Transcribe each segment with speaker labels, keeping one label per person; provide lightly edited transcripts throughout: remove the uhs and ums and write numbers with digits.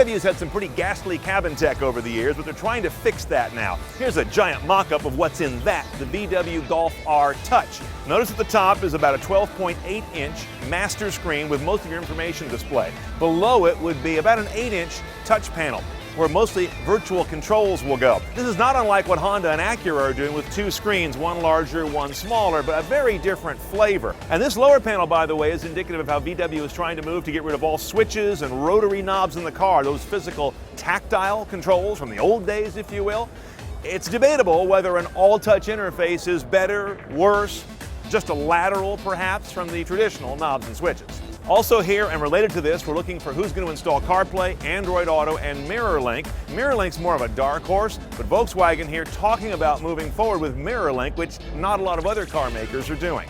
Speaker 1: VW's had some pretty ghastly cabin tech over the years, but they're trying to fix that now. Here's a giant mock-up of what's in that, the VW Golf R Touch. Notice at the top is about a 12.8-inch master screen with most of your information displayed. Below it would be about an 8-inch touch panel, where mostly virtual controls will go. This is not unlike what Honda and Acura are doing with two screens, one larger, one smaller, but a very different flavor. And this lower panel, by the way, is indicative of how VW is trying to move to get rid of all switches and rotary knobs in the car, those physical tactile controls from the old days, if you will. It's debatable whether an all-touch interface is better, worse, just a lateral perhaps from the traditional knobs and switches. Also here and related to this, we're looking for who's going to install CarPlay, Android Auto, and MirrorLink. MirrorLink's more of a dark horse, but Volkswagen here talking about moving forward with MirrorLink, which not a lot of other car makers are doing.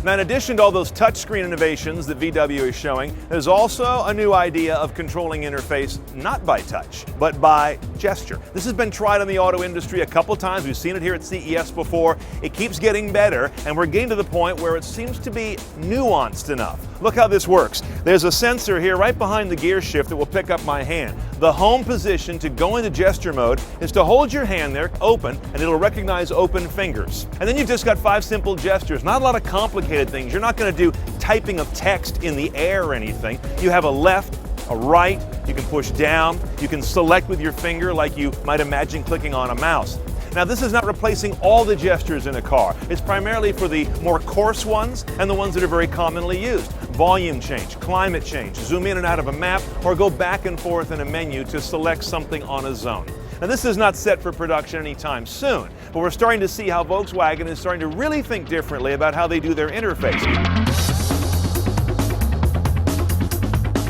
Speaker 1: Now, in addition to all those touchscreen innovations that VW is showing, there's also a new idea of controlling interface not by touch, but by gesture. This has been tried in the auto industry a couple times. We've seen it here at CES before. It keeps getting better, and we're getting to the point where it seems to be nuanced enough. Look how this works. There's a sensor here right behind the gear shift that will pick up my hand. The home position to go into gesture mode is to hold your hand there open, and it'll recognize open fingers. And then you've just got 5 simple gestures, not a lot of complicated things. You're not going to do typing of text in the air or anything. You have a left, a right, you can push down, you can select with your finger like you might imagine clicking on a mouse. Now, this is not replacing all the gestures in a car. It's primarily for the more coarse ones and the ones that are very commonly used. Volume change, climate change, zoom in and out of a map, or go back and forth in a menu to select something on a zone. Now, this is not set for production anytime soon, but we're starting to see how Volkswagen is starting to really think differently about how they do their interface.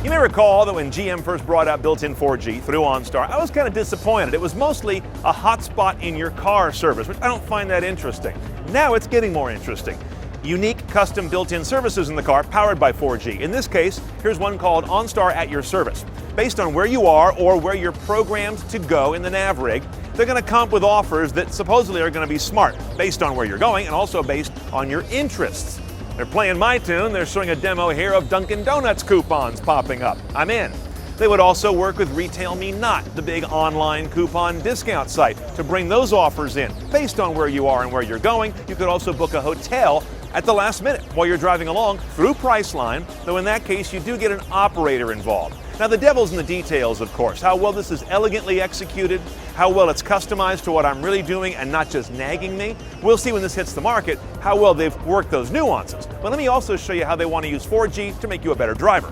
Speaker 1: You may recall that when GM first brought out built-in 4G through OnStar, I was kind of disappointed. It was mostly a hotspot in your car service, which I don't find that interesting. Now it's getting more interesting. Unique custom built-in services in the car powered by 4G. In this case, here's one called OnStar at Your Service. Based on where you are or where you're programmed to go in the nav rig, they're going to come up with offers that supposedly are going to be smart, based on where you're going and also based on your interests. They're playing my tune. They're showing a demo here of Dunkin' Donuts coupons popping up. I'm in. They would also work with Retail Me Not, the big online coupon discount site, to bring those offers in. Based on where you are and where you're going, you could also book a hotel at the last minute while you're driving along through Priceline, though in that case you do get an operator involved. Now, the devil's in the details, of course. How well this is elegantly executed, how well it's customized to what I'm really doing and not just nagging me. We'll see when this hits the market how well they've worked those nuances. But let me also show you how they want to use 4G to make you a better driver.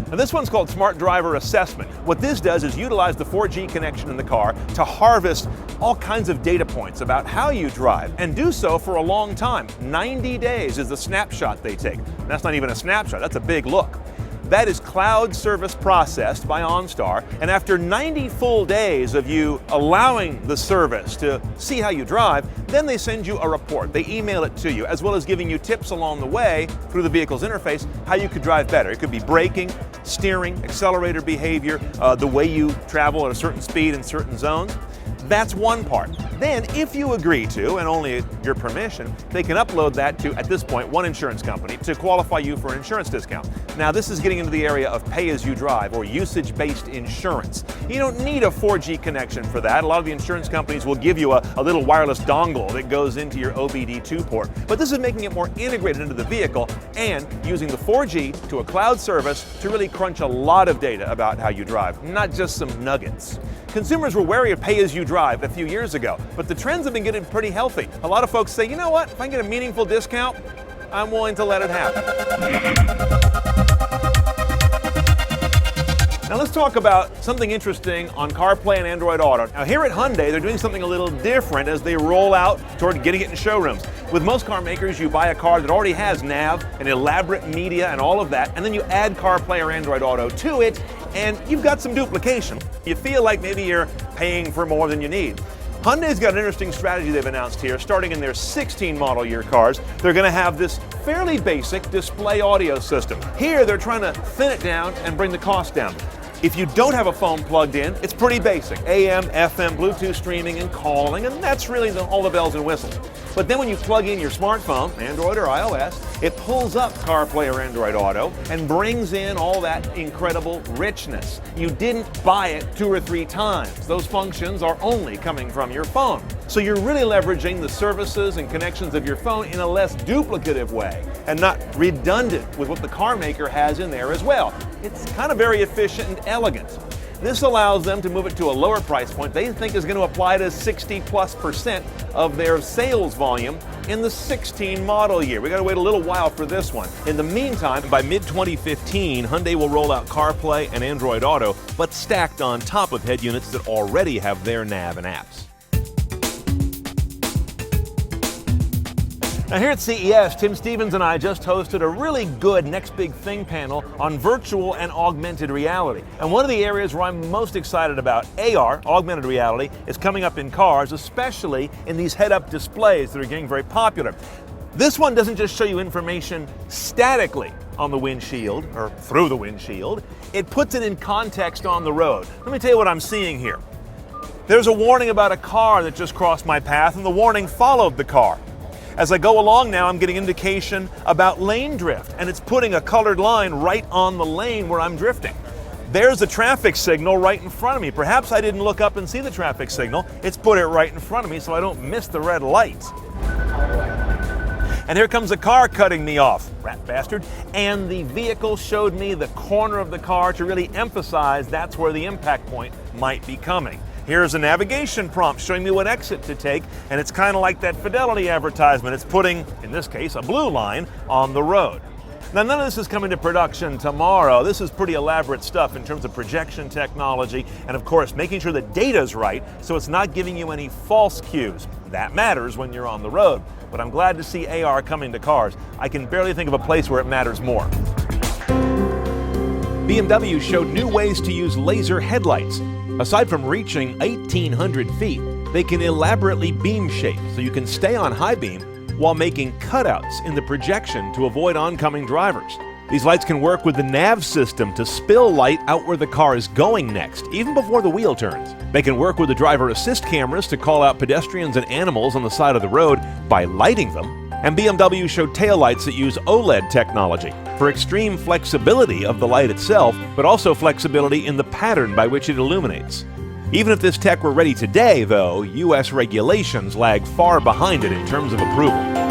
Speaker 1: Now, this one's called Smart Driver Assessment. What this does is utilize the 4G connection in the car to harvest all kinds of data points about how you drive, and do so for a long time. 90 days is the snapshot they take. That's not even a snapshot, that's a big look. That is cloud service processed by OnStar, and after 90 full days of you allowing the service to see how you drive, then they send you a report. They email it to you, as well as giving you tips along the way through the vehicle's interface how you could drive better. It could be braking, steering, accelerator behavior, the way you travel at a certain speed in certain zones. That's one part. Then, if you agree to, and only at your permission, they can upload that to, at this point, one insurance company to qualify you for an insurance discount. Now, this is getting into the area of pay-as-you-drive or usage-based insurance. You don't need a 4G connection for that. A lot of the insurance companies will give you a little wireless dongle that goes into your OBD2 port. But this is making it more integrated into the vehicle and using the 4G to a cloud service to really crunch a lot of data about how you drive, not just some nuggets. Consumers were wary of pay-as-you-drive a few years ago, but the trends have been getting pretty healthy. A lot of folks say, you know what, if I can get a meaningful discount, I'm willing to let it happen. Now let's talk about something interesting on CarPlay and Android Auto. Now here at Hyundai, they're doing something a little different as they roll out toward getting it in showrooms. With most car makers, you buy a car that already has nav and elaborate media and all of that, and then you add CarPlay or Android Auto to it, and you've got some duplication. You feel like maybe you're paying for more than you need. Hyundai's got an interesting strategy they've announced here. Starting in their 16 model year cars, they're going to have this fairly basic display audio system. Here, they're trying to thin it down and bring the cost down. If you don't have a phone plugged in, it's pretty basic. AM, FM, Bluetooth streaming and calling, and that's really all the bells and whistles. But then when you plug in your smartphone, Android or iOS, it pulls up CarPlay or Android Auto and brings in all that incredible richness. You didn't buy it 2 or 3 times. Those functions are only coming from your phone. So you're really leveraging the services and connections of your phone in a less duplicative way and not redundant with what the car maker has in there as well. It's kind of very efficient and elegant. This allows them to move it to a lower price point they think is going to apply to 60+% of their sales volume in the 16 model year. We got to wait a little while for this one. In the meantime, by mid-2015, Hyundai will roll out CarPlay and Android Auto, but stacked on top of head units that already have their nav and apps. Now here at CES, Tim Stevens and I just hosted a really good Next Big Thing panel on virtual and augmented reality. And one of the areas where I'm most excited about AR, augmented reality, is coming up in cars, especially in these head-up displays that are getting very popular. This one doesn't just show you information statically on the windshield or through the windshield, it puts it in context on the road. Let me tell you what I'm seeing here. There's a warning about a car that just crossed my path, and the warning followed the car. As I go along now, I'm getting indication about lane drift, and it's putting a colored line right on the lane where I'm drifting. There's a traffic signal right in front of me. Perhaps I didn't look up and see the traffic signal. It's put it right in front of me so I don't miss the red lights. And here comes a car cutting me off, rat bastard. And the vehicle showed me the corner of the car to really emphasize that's where the impact point might be coming. Here's a navigation prompt showing me what exit to take, and it's kind of like that Fidelity advertisement. It's putting, in this case, a blue line on the road. Now, none of this is coming to production tomorrow. This is pretty elaborate stuff in terms of projection technology and, of course, making sure the data's right so it's not giving you any false cues. That matters when you're on the road. But I'm glad to see AR coming to cars. I can barely think of a place where it matters more. BMW showed new ways to use laser headlights. Aside from reaching 1,800 feet, they can elaborately beam shape so you can stay on high beam while making cutouts in the projection to avoid oncoming drivers. These lights can work with the nav system to spill light out where the car is going next, even before the wheel turns. They can work with the driver assist cameras to call out pedestrians and animals on the side of the road by lighting them. And BMW showed taillights that use OLED technology for extreme flexibility of the light itself, but also flexibility in the pattern by which it illuminates. Even if this tech were ready today, though, US regulations lag far behind it in terms of approval.